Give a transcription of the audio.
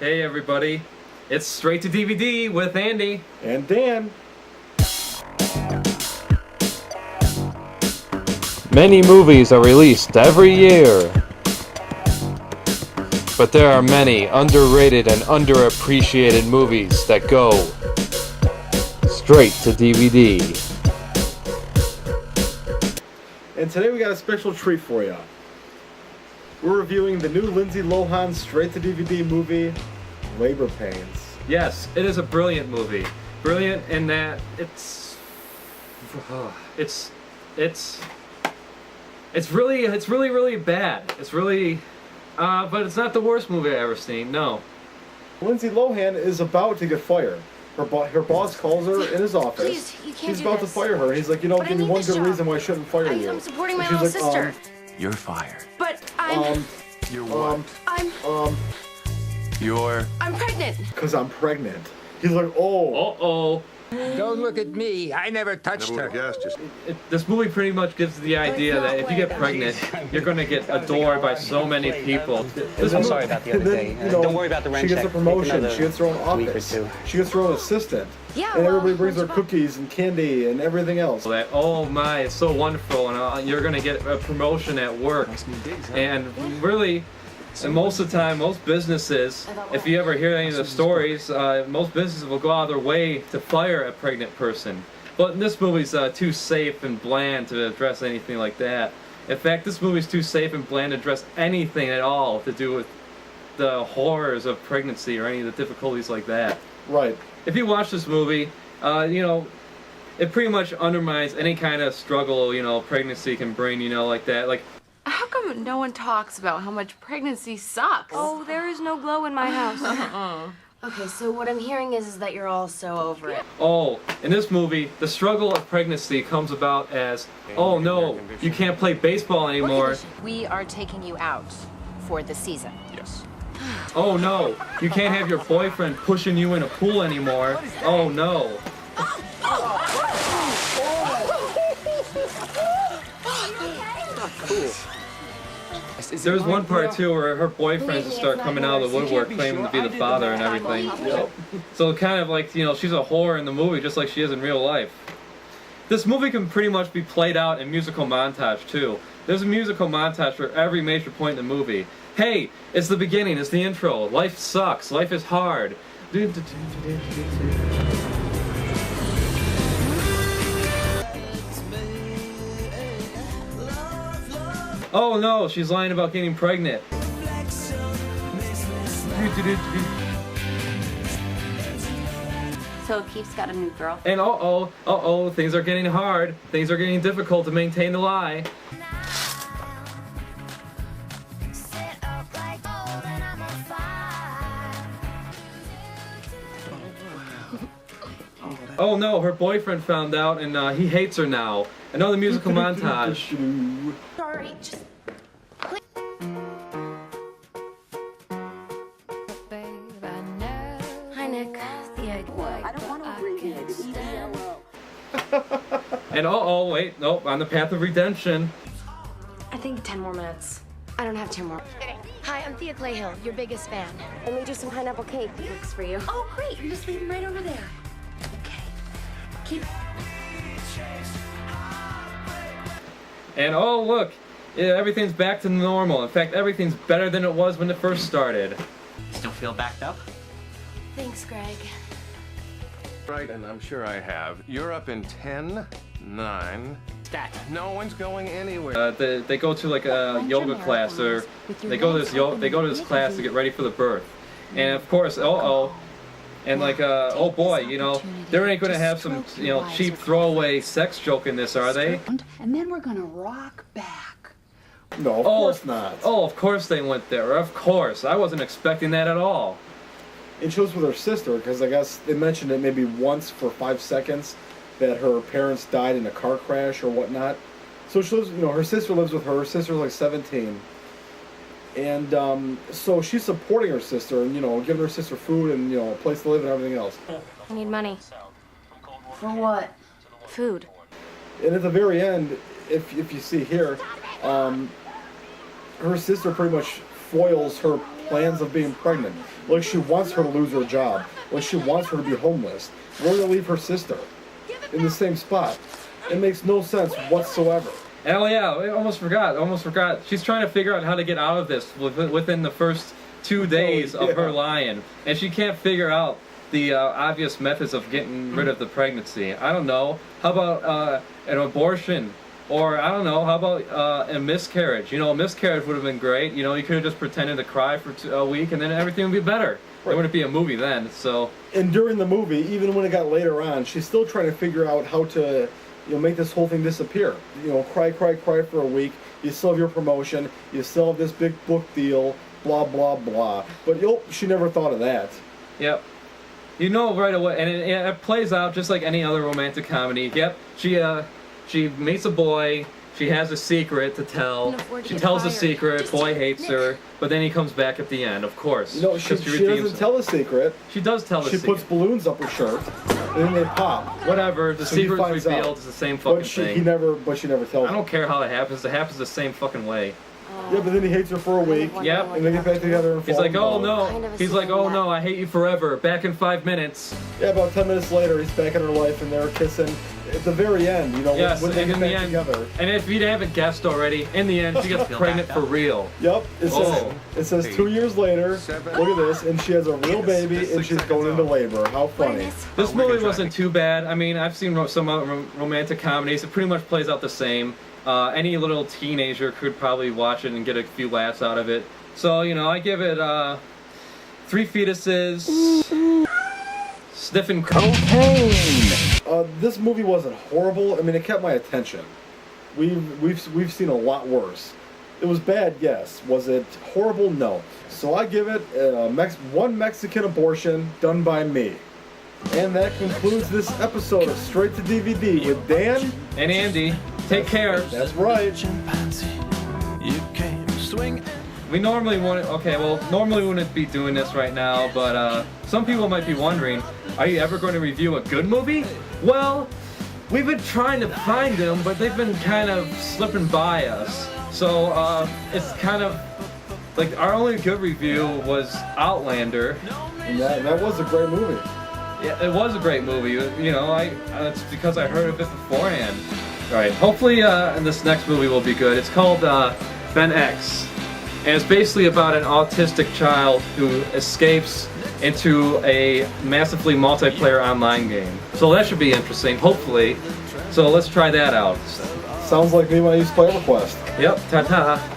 Hey everybody, it's Straight to DVD with Andy and Dan. Many movies are released every year, but there are many underrated and underappreciated movies that go straight to DVD. And today we got a special treat for you. We're reviewing the new Lindsay Lohan straight-to-DVD movie, Labor Pains. Yes, it is a brilliant movie. Brilliant in that it's really bad. It's really, but it's not the worst movie I've ever seen. No. Lindsay Lohan is about to get fired. Her boss calls her in his office. Please, you can't He's do about this. to fire her. He's like, give me one good reason why I shouldn't fire you. I'm supporting my And little she's like, sister. You're fired. But I'm You're what? I'm pregnant. because I'm pregnant. He's like, oh. Uh-oh. Don't look at me. I never touched her. This movie pretty much gives the idea that if you get pregnant, you're going to get adored by so many people. I'm sorry about the other day. Don't worry about the rent She gets check. a promotion. Take She gets her own week or office. two. She gets her own assistant. Yeah, And well, everybody brings her what's wrong? cookies and candy and everything else. That, oh my, it's so wonderful, and you're going to get a promotion at work. And really, and most of the time, most businesses, if you ever hear any of the stories, most businesses will go out of their way to fire a pregnant person. But this movie's too safe and bland to address anything like that. In fact, this movie's too safe and bland to address anything at all to do with the horrors of pregnancy or any of the difficulties like that. Right. If you watch this movie, it pretty much undermines any kind of struggle, pregnancy can bring, like that. Like, How come no one talks about how much pregnancy sucks? Oh, there is no glow in my house. Okay, so what I'm hearing is that you're all so over it. oh, in this movie, the struggle of pregnancy comes about as, oh no, you can't play baseball anymore. We are taking you out for the season. Oh no, you can't have your boyfriend pushing you in a pool anymore. Oh no. There's one part too where her boyfriends start coming out of the woodwork claiming to be the father and everything. So kind of like, she's a whore in the movie just like she is in real life. This movie can pretty much be played out in musical montage too. There's a musical montage for every major point in the movie. Hey, it's the beginning, it's the intro. Life sucks, life is hard. Oh no, she's lying about getting pregnant. So Keith's got a new girl. And uh-oh, things are getting hard. Things are getting difficult to maintain the lie. Oh no, her boyfriend found out and he hates her now. Another musical montage. Sorry, just... Hi, Nick. I don't want to abbreviate. And wait, nope, on the path of redemption. I think 10 more minutes. I don't have 10 more. Hi, I'm Thea Clayhill, your biggest fan. I made you some pineapple cake. It works for you. Oh, great. You're just leaving right over there. Okay. Keep... And oh look, everything's back to normal. In fact, everything's better than it was when it first started. Still feel backed up? Thanks, Greg. Right, and I'm sure I have. You're up in 10, 9. Stat. No one's going anywhere. They go to like a yoga class, or they go to this class to get ready for the birth. And of course, and like oh boy, they ain't gonna have some cheap throwaway sex joke in this, are they? And then we're gonna rock back. No, of course not. Oh, of course they went there. Of course, I wasn't expecting that at all. And she was with her sister because I guess they mentioned it maybe once for 5 seconds that her parents died in a car crash or whatnot. So she lives, her sister lives with her. Her sister's like 17. And so she's supporting her sister and, giving her sister food and, a place to live and everything else. I need money. For what? Food. And at the very end, if you see here, her sister pretty much foils her plans of being pregnant. Like she wants her to lose her job. Like she wants her to be homeless. Where to leave her sister in the same spot. It makes no sense whatsoever. Oh yeah, I almost forgot. She's trying to figure out how to get out of this within the first 2 days of her lying, and she can't figure out the obvious methods of getting rid of the pregnancy. I don't know. How about an abortion? Or, I don't know, how about a miscarriage? You know, a miscarriage would have been great. You know, you could have just pretended to cry for a week and then everything would be better. Right. It wouldn't be a movie then, so... And during the movie, even when it got later on, she's still trying to figure out how to, make this whole thing disappear. Cry for a week. You still have your promotion. You still have this big book deal, blah, blah, blah. But, she never thought of that. Yep. You know right away, and it plays out just like any other romantic comedy. Yep, she meets a boy, she has a secret to tell, she tells a secret, boy hates her, but then he comes back at the end, of course. She doesn't tell a secret. She does tell a secret. She puts balloons up her shirt, and then they pop. Whatever, the secret's revealed, it's the same fucking thing. She never tells I don't care how it happens the same fucking way. Yeah, but then he hates her for a week. Yep. And they get back together and He's like, oh no. He's like, oh no, I hate you forever. Back in 5 minutes. Yeah, about 10 minutes later, he's back in her life and they're kissing. At the very end, yes, when they get back end, together. And if you haven't guessed already, in the end, she gets pregnant for real. Yep. It says 2 years later, look at this, and she has a real baby and she's going into labor. How funny. This movie wasn't too bad. I mean, I've seen some romantic comedies. It pretty much plays out the same. Any little teenager could probably watch it and get a few laughs out of it. So, I give it 3 fetuses sniffing cocaine. This movie wasn't horrible. I mean, it kept my attention. We've seen a lot worse. It was bad, yes. Was it horrible? No. So I give it one Mexican abortion done by me. And that concludes this episode of Straight to DVD with Dan and Andy. Take care. That's right. We normally wouldn't be doing this right now, but some people might be wondering, are you ever going to review a good movie? Well, we've been trying to find them, but they've been kind of slipping by us. So it's kind of like our only good review was Outlander. And that was a great movie. Yeah, it was a great movie. It's because I heard of it beforehand. All right. Hopefully, this next movie will be good. It's called Ben X, and it's basically about an autistic child who escapes into a massively multiplayer online game. So that should be interesting. Hopefully. So let's try that out. Sounds like me when I use Play Request. Yep. Ta-ta.